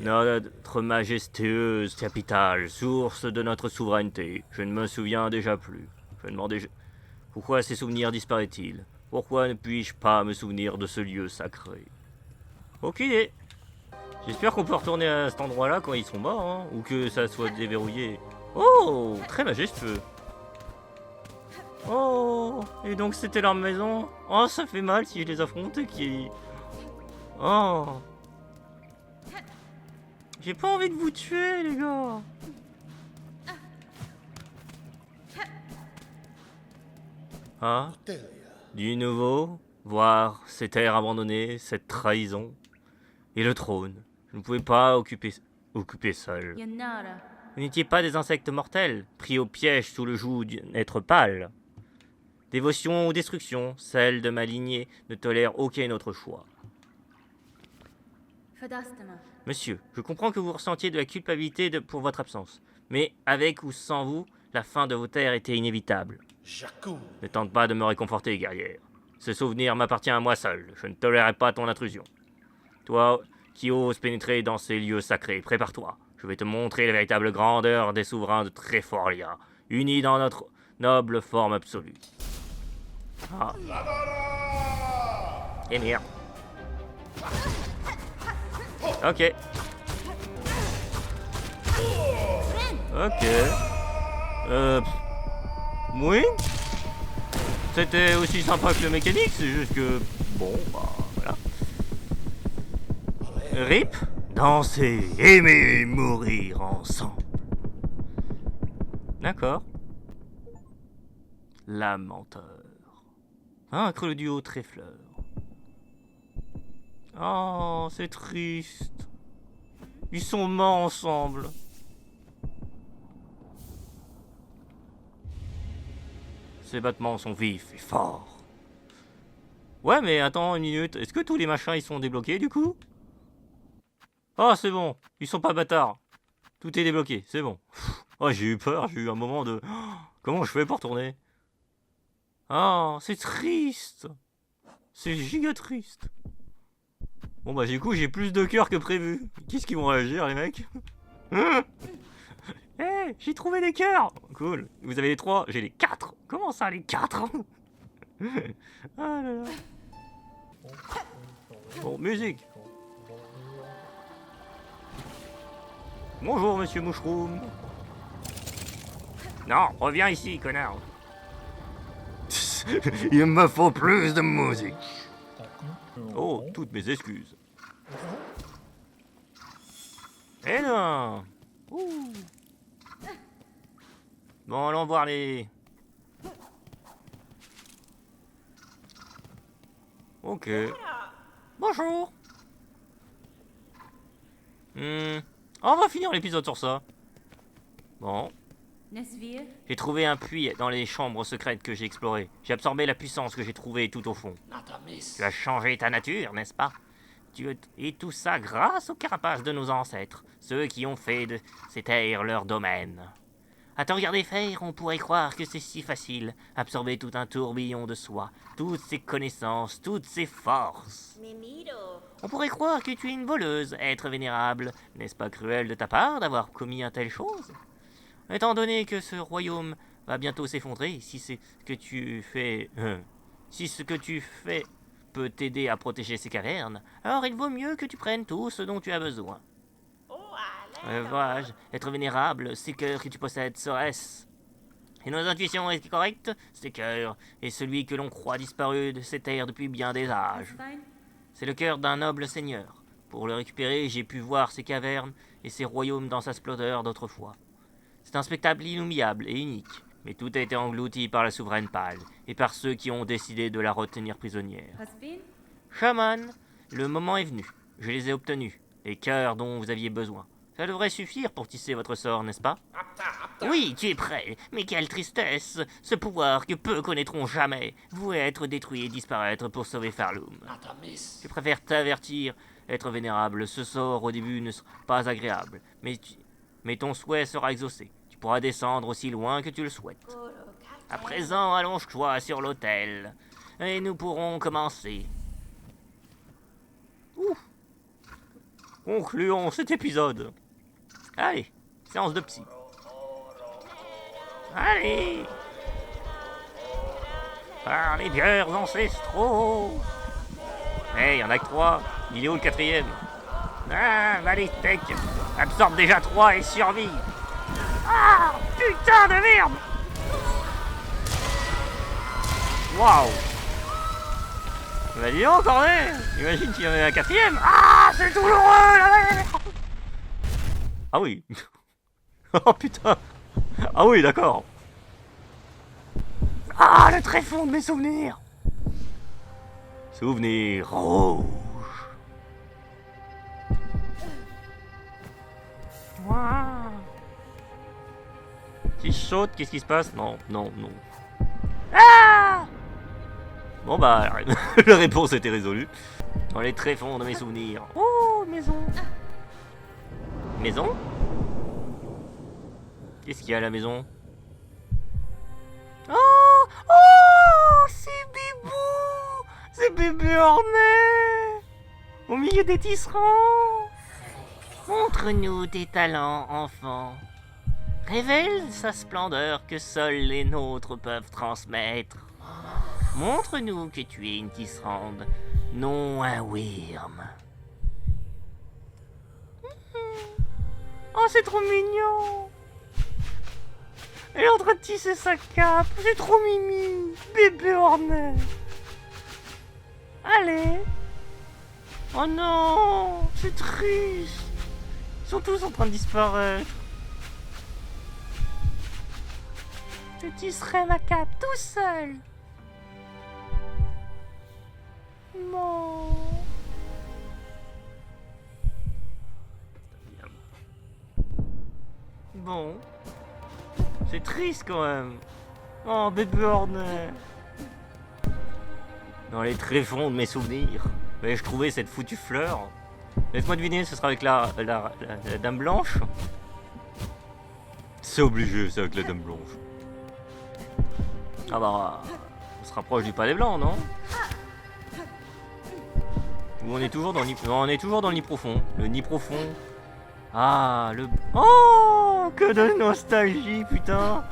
Notre majestueuse capitale, source de notre souveraineté. Je ne me souviens déjà plus. Je me demandais pourquoi ces souvenirs disparaissent-ils? Pourquoi ne puis-je pas me souvenir de ce lieu sacré? Aucune idée. J'espère qu'on peut retourner à cet endroit-là quand ils sont morts, hein, ou que ça soit déverrouillé. Oh, très majestueux. Oh, et donc c'était leur maison. Oh, ça fait mal si je les affronte et qui. Oh. J'ai pas envie de vous tuer, les gars. Ah, du nouveau, voir ces terres abandonnées, cette trahison. Et le trône. Je ne pouvais pas occuper seul.
Yannara.
Vous n'étiez pas des insectes mortels, pris au piège sous le joug d'un être pâle. Dévotion ou destruction, celle de ma lignée ne tolère aucun autre choix.
Fadastama.
Monsieur, je comprends que vous ressentiez de la culpabilité pour votre absence. Mais avec ou sans vous, la fin de vos terres était inévitable. Ne tente pas de me réconforter, guerrière. Ce souvenir m'appartient à moi seul. Je ne tolérerai pas ton intrusion. Toi qui oses pénétrer dans ces lieux sacrés, prépare-toi. Je vais te montrer la véritable grandeur des souverains de Tréforlia, unis dans notre noble forme absolue. Ah. Et merde. Ok. Ok. Oui. C'était aussi sympa que le mécanique, c'est juste que... Bon, bah, voilà. RIP, danser, aimer, mourir ensemble. D'accord. Lamenteur. Vaincre le duo Tréfleur. Oh, c'est triste. Ils sont morts ensemble. Ces battements sont vifs et forts. Ouais, mais attends une minute. Est-ce que tous les machins ils sont débloqués du coup? Oh, c'est bon. Ils sont pas bâtards. Tout est débloqué, c'est bon. Oh, j'ai eu peur, j'ai eu un moment de... Comment je fais pour tourner? Ah, c'est triste. C'est giga triste. Bon bah du coup j'ai plus de cœur que prévu. Qu'est-ce qu'ils vont réagir les mecs? Eh, j'ai trouvé les cœurs. Cool. Vous avez les 3, j'ai les 4. Comment ça les 4? Ah là là. Bon, musique. Bonjour monsieur Mouchroom. Non, reviens ici, connard.
Il me faut plus de musique.
Oh, toutes mes excuses. Eh non. Ouh. Bon, allons voir les... Ok. Bonjour. On va finir l'épisode sur ça. Bon.
Nesvir,
J'ai trouvé un puits dans les chambres secrètes que j'ai explorées. J'ai absorbé la puissance que j'ai trouvée tout au fond. Tu as changé ta nature, n'est-ce pas? Et tout ça grâce aux carapaces de nos ancêtres, ceux qui ont fait de ces terres leur domaine. À te regarder faire, on pourrait croire que c'est si facile, absorber tout un tourbillon de soi, toutes ses connaissances, toutes ses forces. On pourrait croire que tu es une voleuse, être vénérable. N'est-ce pas cruel de ta part d'avoir commis un telle chose? Étant donné que ce royaume va bientôt s'effondrer, si ce que tu fais peut t'aider à protéger ces cavernes, alors il vaut mieux que tu prennes tout ce dont tu as besoin. Vois-je, être vénérable, ces cœurs que tu possèdes serait-ce? Et nos intuitions est correctes? Ces cœurs est celui que l'on croit disparu de ces terres depuis bien des âges.
Nesvine,
C'est le cœur d'un noble seigneur. Pour le récupérer, j'ai pu voir ces cavernes et ces royaumes dans sa splendeur d'autrefois. C'est un spectacle inoubliable et unique, mais tout a été englouti par la souveraine pâle et par ceux qui ont décidé de la retenir prisonnière.
Haspin,
Shaman, le moment est venu. Je les ai obtenus, les cœurs dont vous aviez besoin. Ça devrait suffire pour tisser votre sort, n'est-ce pas? Oui, tu es prêt, mais quelle tristesse! Ce pouvoir que peu connaîtront jamais, voué être détruit et disparaître pour sauver Farloom. Je préfère t'avertir, être vénérable, ce sort au début ne sera pas agréable, mais ton souhait sera exaucé. Tu pourras descendre aussi loin que tu le souhaites. À présent, allonge-toi sur l'autel, et nous pourrons commencer. Ouh. Concluons cet épisode. Allez, séance de psy. Allez. Par les vieux ancestraux. Eh, y'en a que 3. Il est où le 4e? Ah, allez, tech. Absorbe déjà 3 et survie. Ah, putain de merde. Waouh. Bah dis donc, Cornet. Imagine qu'il y en a un 4e. Ah, c'est douloureux, la merde. Ah oui. Oh putain. Ah oui, d'accord. Ah, le tréfonds de mes souvenirs. Souvenirs rouges. Waouh. Si je saute, qu'est-ce qui se passe? Non, non, non. Ah. Bon bah, la réponse était résolue. Dans les tréfonds de mes souvenirs. Oh, maison. Maison? Qu'est-ce qu'il y a à la maison? Oh! Oh! C'est Bibou! C'est bébé Ornet! Au milieu des tisserands! Montre-nous tes talents, enfant. Révèle sa splendeur que seuls les nôtres peuvent transmettre. Montre-nous que tu es une tisserande, non un Wyrm. Oh, c'est trop mignon! Elle est en train de tisser sa cape, c'est trop mimi! Bébé Ornet! Allez! Oh non! C'est triste! Ils sont tous en train de disparaître! Je tisserai ma cape tout seul! Non! Bon. C'est triste quand même. Oh, bébé Ornet. Dans les tréfonds de mes souvenirs, vais-je trouver cette foutue fleur? Laisse-moi deviner, ce sera avec la dame blanche. C'est obligé, c'est avec la Dame Blanche. Ah bah, on se rapproche du Palais Blanc, non? Ou on est toujours dans le nid... Non, on est toujours dans le nid profond. Le nid profond. Ah, le... Oh, que de nostalgie, putain.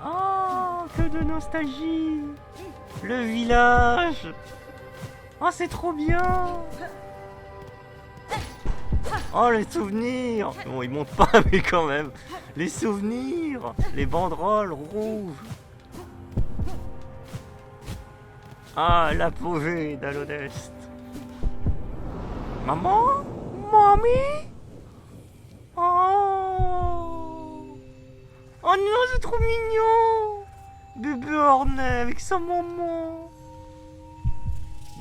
Oh, que de nostalgie. Le village. Oh, c'est trop bien. Oh, les souvenirs. Bon, ils montent pas, mais quand même. Les souvenirs. Les banderoles rouges. Ah, l'apogée d'Alodest. Maman? Mamie? Oh! Oh non, c'est trop mignon! Bébé Ornais avec sa maman.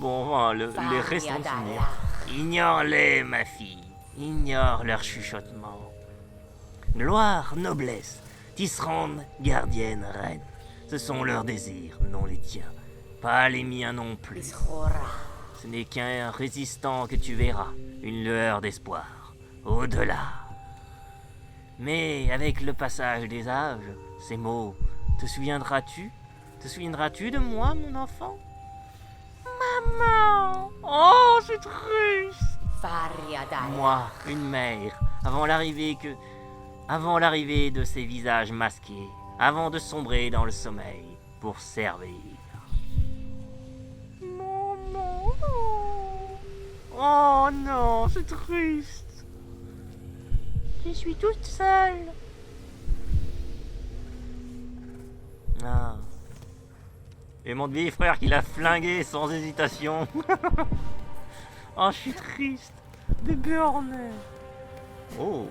Bon, enfin, les restants souvenirs. Ignore-les, ma fille. Ignore leur chuchotement. Gloire, noblesse, Tisserande, gardienne, reine. Ce sont leurs désirs, non les tiens. Pas les miens non plus. Ce n'est qu'un résistant que tu verras, une lueur d'espoir, au-delà. Mais avec le passage des âges, ces mots, te souviendras-tu? Te souviendras-tu de moi, mon enfant? Maman! Oh, c'est triste! Moi, une mère, avant l'arrivée de ces visages masqués, avant de sombrer dans le sommeil, pour servir. Oh non, c'est triste. Je suis toute seule. Ah. Et mon demi-frère qui l'a flingué sans hésitation. Oh, je suis triste. Bébé Ornais. Oh.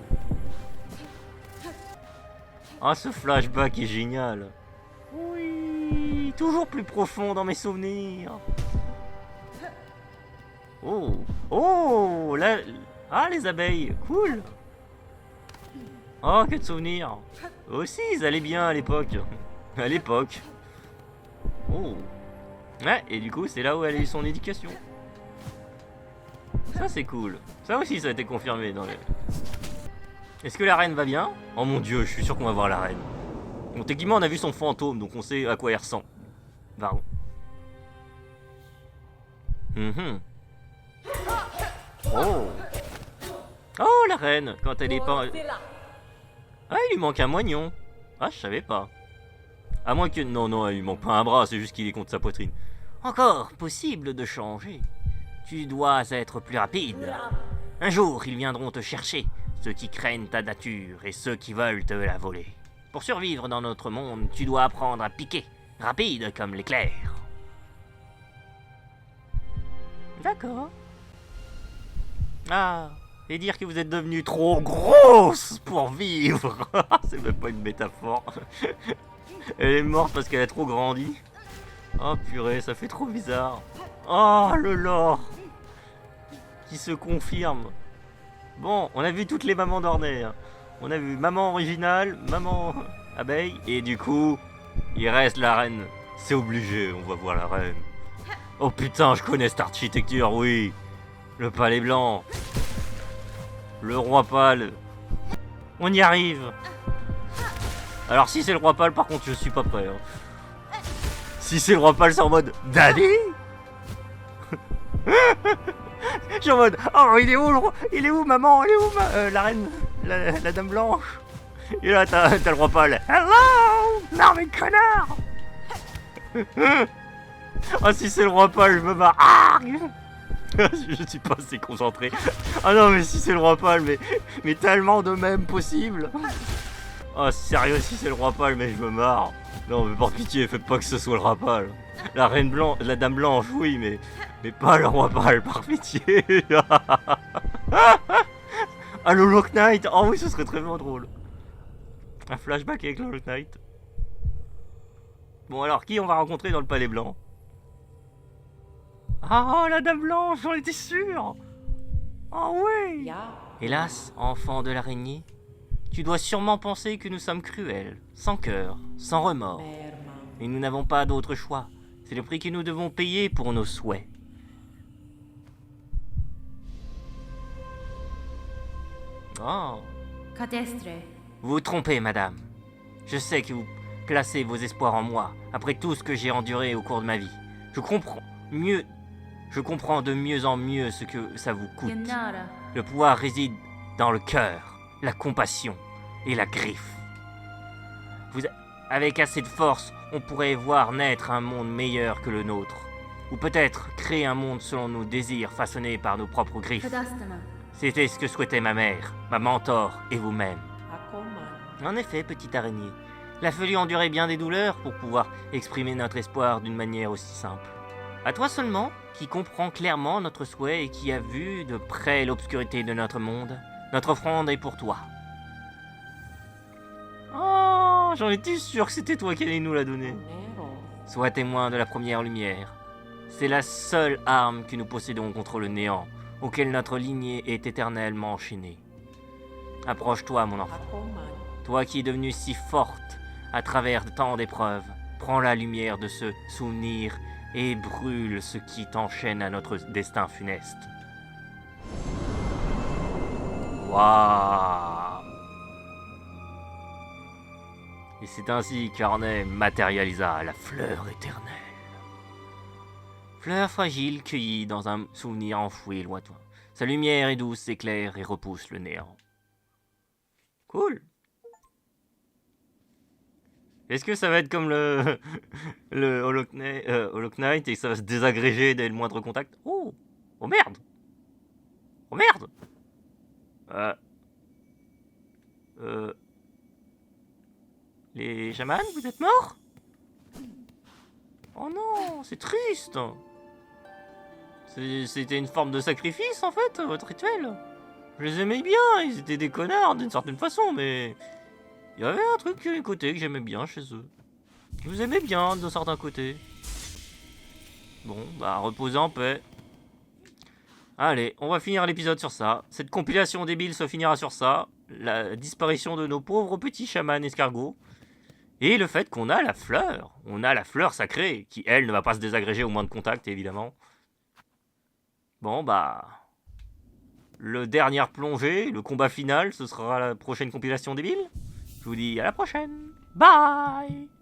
Ah, ce flashback est génial. Oui, toujours plus profond dans mes souvenirs. Oh, oh, là, ah, les abeilles, cool. Oh, que de souvenirs. Aussi, ils allaient bien à l'époque. À l'époque. Oh. Ouais, et du coup, c'est là où elle a eu son éducation. Ça, c'est cool. Ça aussi, ça a été confirmé dans les... Est-ce que la reine va bien? Oh mon dieu, je suis sûr qu'on va voir la reine. Bon, techniquement, on a vu son fantôme, donc on sait à quoi elle ressemble. Varron. Oh. Oh, la reine, quand elle est pas... Ah, il lui manque un moignon. Ah, je savais pas. À moins que... Non, non, il lui manque pas un bras, c'est juste qu'il est contre sa poitrine. Encore possible de changer. Tu dois être plus rapide. Un jour, ils viendront te chercher, ceux qui craignent ta nature et ceux qui veulent te la voler. Pour survivre dans notre monde, tu dois apprendre à piquer, rapide comme l'éclair. D'accord. Ah, et dire que vous êtes devenue trop grosse pour vivre. C'est même pas une métaphore. Elle est morte parce qu'elle a trop grandi. Oh purée, ça fait trop bizarre. Oh, le lore qui se confirme. Bon, on a vu toutes les mamans d'Ornais. Hein. On a vu maman originale, maman abeille, et du coup, il reste la reine. C'est obligé, on va voir la reine. Oh putain, je connais cette architecture, oui. Le palais blanc. Le roi pâle. On y arrive. Alors si c'est le roi pâle, par contre, je suis pas prêt. Hein. Si c'est le roi pâle, c'est en mode Daddy. Je suis en mode oh, il est où le roi? Il est où maman? Il est où la reine? La dame blanche? Et là, t'as le roi pâle. Hello. Non mais connard. Ah, si c'est le roi pâle, je me barre. Ah. Je suis pas assez concentré. Ah non, mais si c'est le roi pâle, mais tellement de même possible. Oh, sérieux, si c'est le roi pâle, mais je me marre. Non, mais par pitié, faites pas que ce soit le roi pâle. La reine blanche, la dame blanche, oui, mais pas le roi pâle, par pitié. Ah, le Lock Knight. Oh oui, ce serait très drôle. Un flashback avec le Lock Knight. Bon, alors, qui on va rencontrer dans le palais blanc? Ah, la dame blanche, j'en étais sûr. Oh oui. Hélas, enfant de l'araignée, tu dois sûrement penser que nous sommes cruels, sans cœur, sans remords. Et nous n'avons pas d'autre choix. C'est le prix que nous devons payer pour nos souhaits. Oh.
Cadestre,
Vous vous trompez, madame. Je sais que vous placez vos espoirs en moi, après tout ce que j'ai enduré au cours de ma vie. Je comprends de mieux en mieux ce que ça vous coûte.
Yanara.
Le pouvoir réside dans le cœur, la compassion et la griffe. Avec assez de force, on pourrait voir naître un monde meilleur que le nôtre. Ou peut-être créer un monde selon nos désirs façonnés par nos propres griffes.
Tadastana.
C'était ce que souhaitait ma mère, ma mentor et vous-même. En effet, petite araignée, il a fallu endurer bien des douleurs pour pouvoir exprimer notre espoir d'une manière aussi simple. À toi seulement, qui comprends clairement notre souhait et qui a vu de près l'obscurité de notre monde, notre offrande est pour toi. Oh, j'en étais sûr que c'était toi qui allais nous la donner. Sois témoin de la première lumière. C'est la seule arme que nous possédons contre le néant, auquel notre lignée est éternellement enchaînée. Approche-toi, mon enfant. Toi qui es devenue si forte à travers tant d'épreuves, prends la lumière de ce souvenir et brûle ce qui t'enchaîne à notre destin funeste. Waouh! Et c'est ainsi qu'Arnay matérialisa la fleur éternelle. Fleur fragile cueillie dans un souvenir enfoui et lointain. Sa lumière est douce, éclaire et repousse le néant. Cool! Est-ce que ça va être comme le Hollow Knight et que ça va se désagréger dès le moindre contact? Oh! Oh merde! Oh merde! Les chamans, vous êtes morts? Oh non, c'est triste! C'était une forme de sacrifice en fait, votre rituel? Je les aimais bien, ils étaient des connards d'une certaine façon, mais... Il y avait un truc côté que j'aimais bien chez eux. Je vous aimais bien d'un certain côté. Bon, bah reposez en paix. Allez, on va finir l'épisode sur ça. Cette compilation débile se finira sur ça. La disparition de nos pauvres petits chamans escargots. Et le fait qu'on a la fleur. On a la fleur sacrée, qui elle ne va pas se désagréger au moins de contact évidemment. Bon bah... Le dernière plongée, le combat final, ce sera la prochaine compilation débile. Je vous dis à la prochaine. Bye!